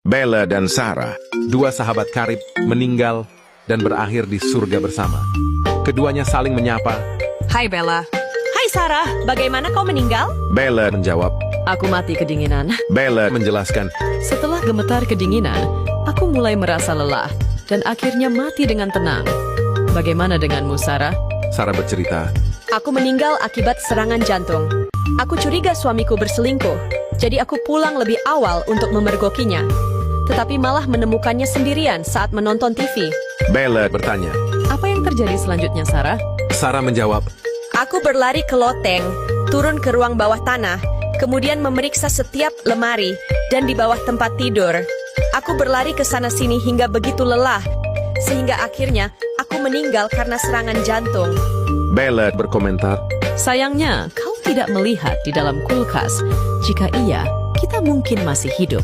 Bella dan Sarah. Dua sahabat karib meninggal dan berakhir di surga bersama. Keduanya saling menyapa. Hai Bella. Hai Sarah, bagaimana kau meninggal? Bella menjawab. Aku mati kedinginan. Bella menjelaskan. Setelah gemetar kedinginan, aku mulai merasa lelah dan akhirnya mati dengan tenang. Bagaimana denganmu, Sarah? Sarah bercerita. Aku meninggal akibat serangan jantung. Aku curiga suamiku berselingkuh, jadi aku pulang lebih awal untuk memergokinya. Tetapi malah menemukannya sendirian saat menonton TV. Bella bertanya. Apa yang terjadi selanjutnya, Sarah? Sarah menjawab. Aku berlari ke loteng, turun ke ruang bawah tanah, kemudian memeriksa setiap lemari dan di bawah tempat tidur. Aku berlari ke sana-sini hingga begitu lelah, sehingga akhirnya aku meninggal karena serangan jantung. Bella berkomentar. Sayangnya, kau tidak melihat di dalam kulkas. Jika iya, kita mungkin masih hidup.